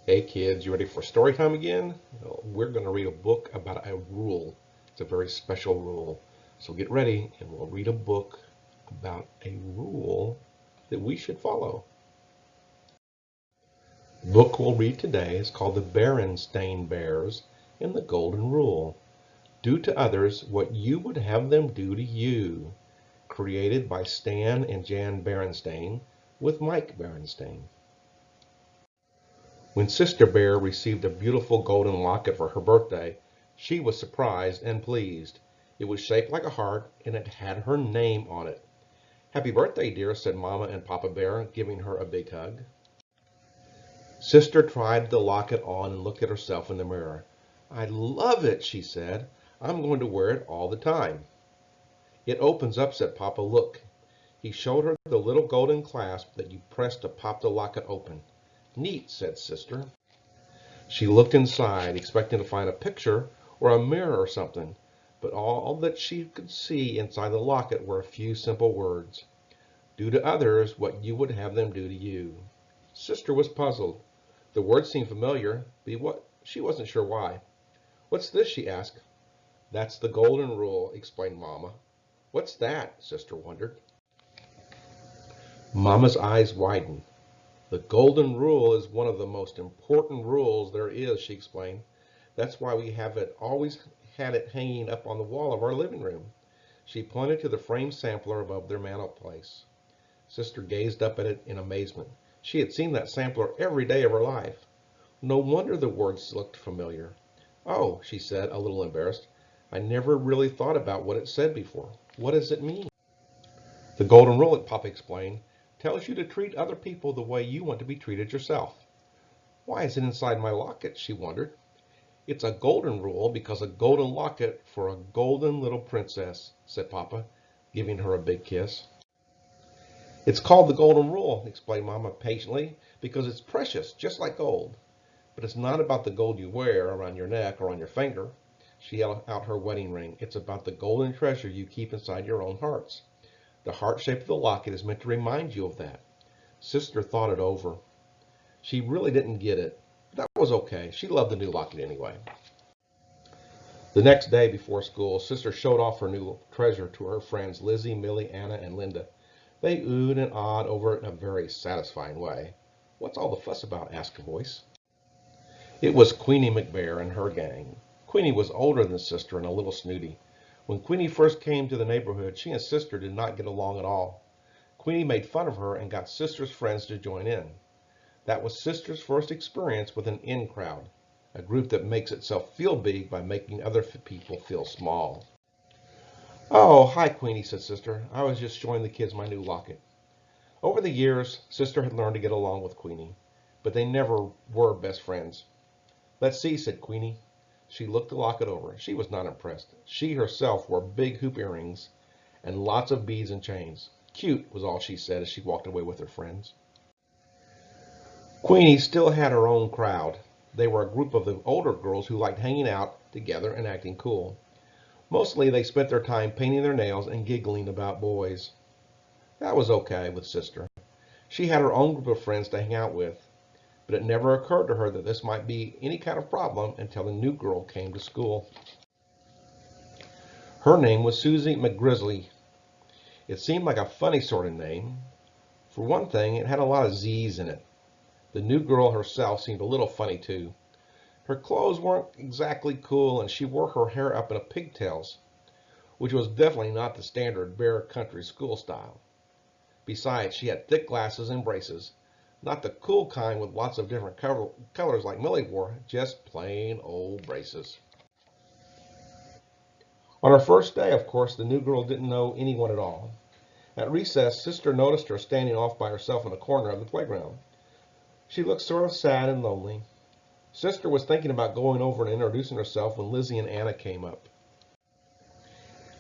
Hey kids, you ready for story time again? Well, we're going to read a book about a rule. It's a very special rule. So get ready and we'll read a book about a rule that we should follow. The book we'll read today is called The Bernstein Bears and the Golden Rule. Do to others what you would have them do to you. Created by Stan and Jan Bernstein with Mike Bernstein. When Sister Bear received a beautiful golden locket for her birthday, she was surprised and pleased. It was shaped like a heart, and it had her name on it. "Happy birthday, dear," said Mama and Papa Bear, giving her a big hug. Sister tried the locket on and looked at herself in the mirror. "I love it," she said. "I'm going to wear it all the time." "It opens up," said Papa. "Look." He showed her the little golden clasp that you press to pop the locket open. "Neat," said Sister. She looked inside, expecting to find a picture or a mirror or something, but all that she could see inside the locket were a few simple words. Do to others what you would have them do to you. Sister was puzzled. The words seemed familiar, but she wasn't sure why. "What's this?" she asked. "That's the golden rule," explained Mama. "What's that?" Sister wondered. Mama's eyes widened. "The golden rule is one of the most important rules there is," she explained. "That's why we have always had it hanging up on the wall of our living room." She pointed to the framed sampler above their mantelpiece. Sister gazed up at it in amazement. She had seen that sampler every day of her life. No wonder the words looked familiar. "Oh," she said, a little embarrassed. "I never really thought about what it said before. What does it mean?" "The golden rule," Papa explained, "tells you to treat other people the way you want to be treated yourself." "Why is it inside my locket?" she wondered. "It's a golden rule because a golden locket for a golden little princess," said Papa, giving her a big kiss. "It's called the golden rule," explained Mama patiently, "because it's precious, just like gold. But it's not about the gold you wear around your neck or on your finger." She held out her wedding ring. "It's about the golden treasure you keep inside your own hearts. The heart shape of the locket is meant to remind you of that." Sister thought it over. She really didn't get it. That was okay. She loved the new locket anyway. The next day before school, Sister showed off her new treasure to her friends Lizzie, Millie, Anna, and Linda. They oohed and awed over it in a very satisfying way. "What's all the fuss about?" asked a voice. It was Queenie McBear and her gang. Queenie was older than Sister and a little snooty. When Queenie first came to the neighborhood, she and Sister did not get along at all. Queenie made fun of her and got Sister's friends to join in. That was Sister's first experience with an in crowd, a group that makes itself feel big by making other people feel small. "Oh, hi, Queenie," said Sister. "I was just showing the kids my new locket." Over the years, Sister had learned to get along with Queenie, but they never were best friends. "Let's see," said Queenie. She looked the locket over. She was not impressed. She herself wore big hoop earrings and lots of beads and chains. "Cute," was all she said as she walked away with her friends. Queenie still had her own crowd. They were a group of the older girls who liked hanging out together and acting cool. Mostly they spent their time painting their nails and giggling about boys. That was okay with Sister. She had her own group of friends to hang out with, but it never occurred to her that this might be any kind of problem until a new girl came to school. Her name was Susie McGrizzly. It seemed like a funny sort of name. For one thing, it had a lot of Z's in it. The new girl herself seemed a little funny too. Her clothes weren't exactly cool, and she wore her hair up in pigtails, which was definitely not the standard Bear Country school style. Besides, she had thick glasses and braces, not the cool kind with lots of different colors like Millie wore, just plain old braces. On her first day, of course, the new girl didn't know anyone at all. At recess, Sister noticed her standing off by herself in a corner of the playground. She looked sort of sad and lonely. Sister was thinking about going over and introducing herself when Lizzie and Anna came up.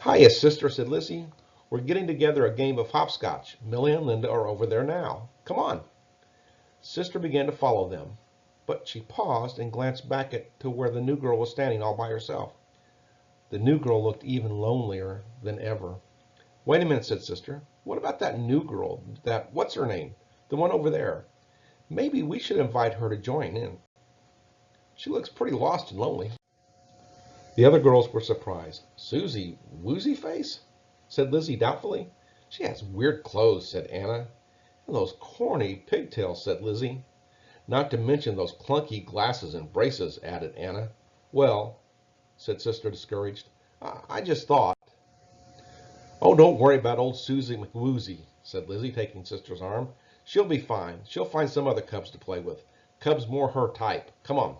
"Hiya, Sister," said Lizzie. "We're getting together a game of hopscotch. Millie and Linda are over there now. Come on." Sister began to follow them, but she paused and glanced back to where the new girl was standing all by herself. The new girl looked even lonelier than ever. "Wait a minute," said Sister. "What about that new girl, what's her name? The one over there. Maybe we should invite her to join in." She looks pretty lost and lonely." The other girls were surprised. "Susie Woozy Face?" said Lizzie doubtfully. "She has weird clothes," said Anna. "And those corny pigtails," said Lizzie. "Not to mention those clunky glasses and braces," added Anna. "Well," said Sister, discouraged, "I just thought—" "Oh, don't worry about old Susie McWoozy," said Lizzie, taking Sister's arm. "She'll be fine. She'll find some other cubs to play with. Cubs more her type. Come on."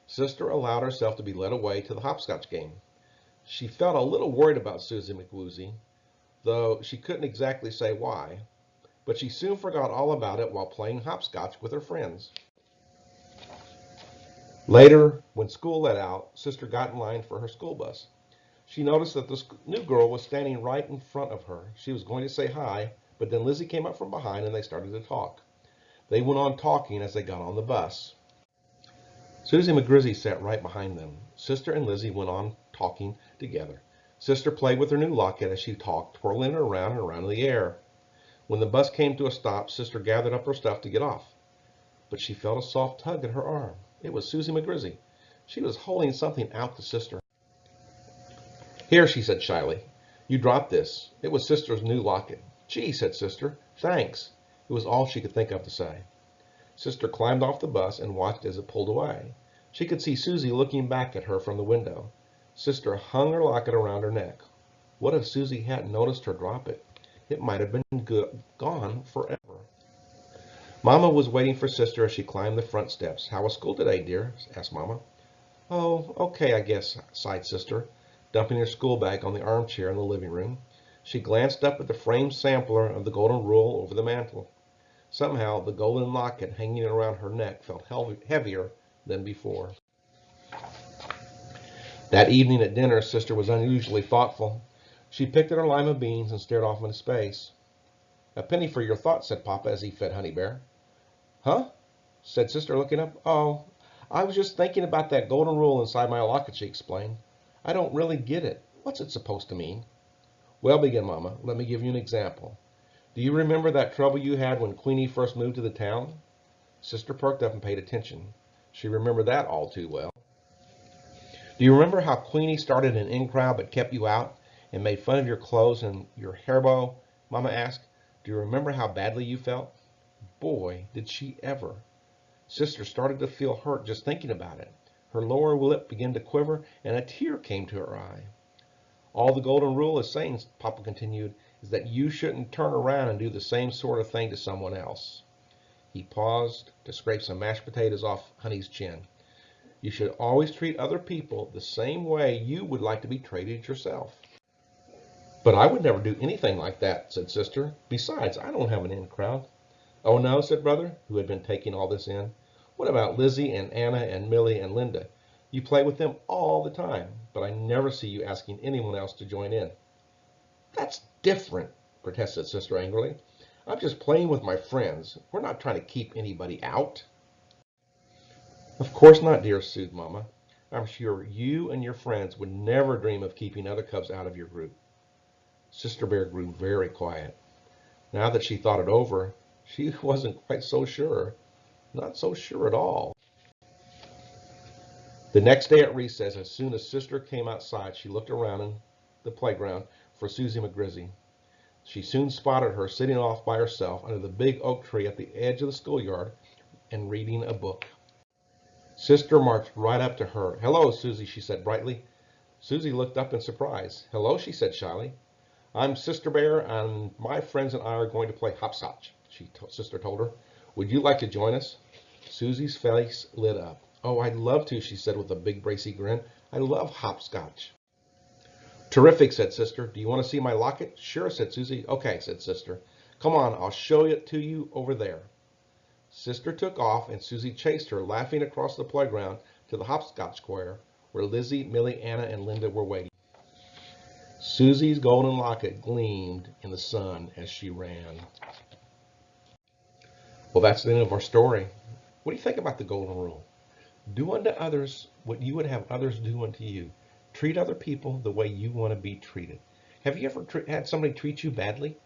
Sister allowed herself to be led away to the hopscotch game. She felt a little worried about Susie McWoozy, though she couldn't exactly say why, but she soon forgot all about it while playing hopscotch with her friends. Later, when school let out, Sister got in line for her school bus. She noticed that the new girl was standing right in front of her. She was going to say hi, but then Lizzie came up from behind and they started to talk. They went on talking as they got on the bus. Susie McGrizzy sat right behind them. Sister and Lizzie went on talking together. Sister played with her new locket as she talked, twirling it around and around in the air. When the bus came to a stop, Sister gathered up her stuff to get off. But she felt a soft tug at her arm. It was Susie McGrizzy. She was holding something out to Sister. "Here," she said shyly. "You dropped this." It was Sister's new locket. "Gee," said Sister. "Thanks." It was all she could think of to say. Sister climbed off the bus and watched as it pulled away. She could see Susie looking back at her from the window. Sister hung her locket around her neck. What if Susie hadn't noticed her drop it? It might have been gone forever. Mama was waiting for Sister as she climbed the front steps. "How was school today, dear?" asked Mama. "Oh, okay, I guess," sighed Sister, dumping her school bag on the armchair in the living room. She glanced up at the framed sampler of the golden rule over the mantel. Somehow, the golden locket hanging around her neck felt heavier than before. That evening at dinner, Sister was unusually thoughtful. She picked at her lima beans and stared off into space. "A penny for your thoughts," said Papa as he fed Honey Bear. "Huh?" said Sister, looking up. "Oh, I was just thinking about that golden rule inside my locket," she explained. "I don't really get it. What's it supposed to mean?" "Well," began Mama, "let me give you an example. Do you remember that trouble you had when Queenie first moved to the town?" Sister perked up and paid attention. She remembered that all too well. "Do you remember how Queenie started an in-crowd but kept you out and made fun of your clothes and your hair bow?" Mama asked. "Do you remember how badly you felt?" Boy, did she ever. Sister started to feel hurt just thinking about it. Her lower lip began to quiver and a tear came to her eye. "All the golden rule is saying," Papa continued, "is that you shouldn't turn around and do the same sort of thing to someone else." He paused to scrape some mashed potatoes off Honey's chin. "You should always treat other people the same way you would like to be treated yourself." "But I would never do anything like that," said Sister. "Besides, I don't have an in crowd." "Oh, no?" said Brother, who had been taking all this in. "What about Lizzie and Anna and Millie and Linda? You play with them all the time, but I never see you asking anyone else to join in." "That's different," protested Sister angrily. "I'm just playing with my friends. We're not trying to keep anybody out." "Of course not, dear," soothed Mama. "I'm sure you and your friends would never dream of keeping other cubs out of your group." Sister Bear grew very quiet. Now that she thought it over, she wasn't quite so sure. Not so sure at all. The next day at recess, as soon as Sister came outside, she looked around in the playground for Susie McGrizzy. She soon spotted her sitting off by herself under the big oak tree at the edge of the schoolyard and reading a book. Sister marched right up to her. "Hello, Susie," she said brightly. Susie looked up in surprise. "Hello," she said shyly. "I'm Sister Bear, and my friends and I are going to play hopscotch," Sister told her. "Would you like to join us?" Susie's face lit up. "Oh, I'd love to," she said with a big bracy grin. "I love hopscotch." "Terrific," said Sister. "Do you want to see my locket?" "Sure," said Susie. "Okay," said Sister. "Come on, I'll show it to you over there." Sister took off, and Susie chased her, laughing across the playground to the hopscotch square, where Lizzie, Millie, Anna, and Linda were waiting. Susie's golden locket gleamed in the sun as she ran. Well, that's the end of our story. What do you think about the golden rule? Do unto others what you would have others do unto you. Treat other people the way you want to be treated. Have you ever had somebody treat you badly?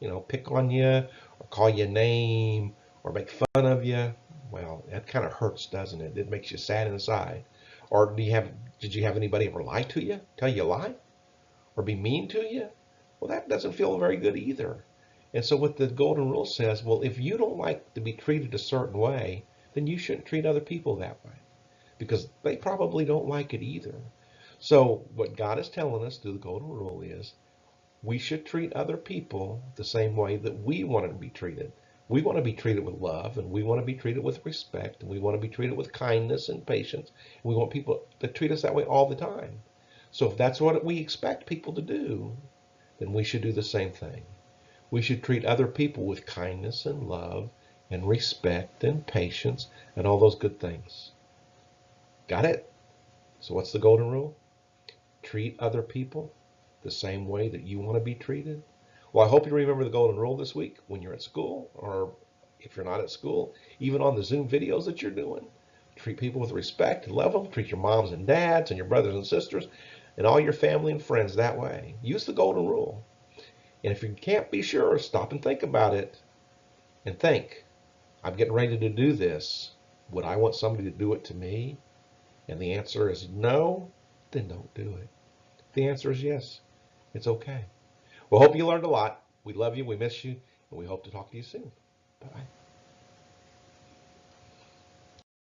You know, pick on you, or call you a name, or make fun of you? Well, that kind of hurts, doesn't it? It makes you sad inside. Or did you have anybody ever lie to you, tell you a lie, or be mean to you? Well, that doesn't feel very good either. And so what the golden rule says, well, if you don't like to be treated a certain way, then you shouldn't treat other people that way because they probably don't like it either. So what God is telling us through the golden rule is we should treat other people the same way that we want to be treated. We want to be treated with love, and we want to be treated with respect, and we want to be treated with kindness and patience. And we want people to treat us that way all the time. So if that's what we expect people to do, then we should do the same thing. We should treat other people with kindness and love and respect and patience and all those good things. Got it? So what's the golden rule? Treat other people the same way that you want to be treated. Well, I hope you remember the golden rule this week when you're at school, or if you're not at school, even on the Zoom videos that you're doing. Treat people with respect, love them, treat your moms and dads and your brothers and sisters and all your family and friends that way. Use the golden rule. And if you can't be sure, stop and think about it and think, I'm getting ready to do this. Would I want somebody to do it to me? And the answer is no, then don't do it. If the answer is yes, it's okay. Well, hope you learned a lot. We love you, we miss you, and we hope to talk to you soon. Bye-bye.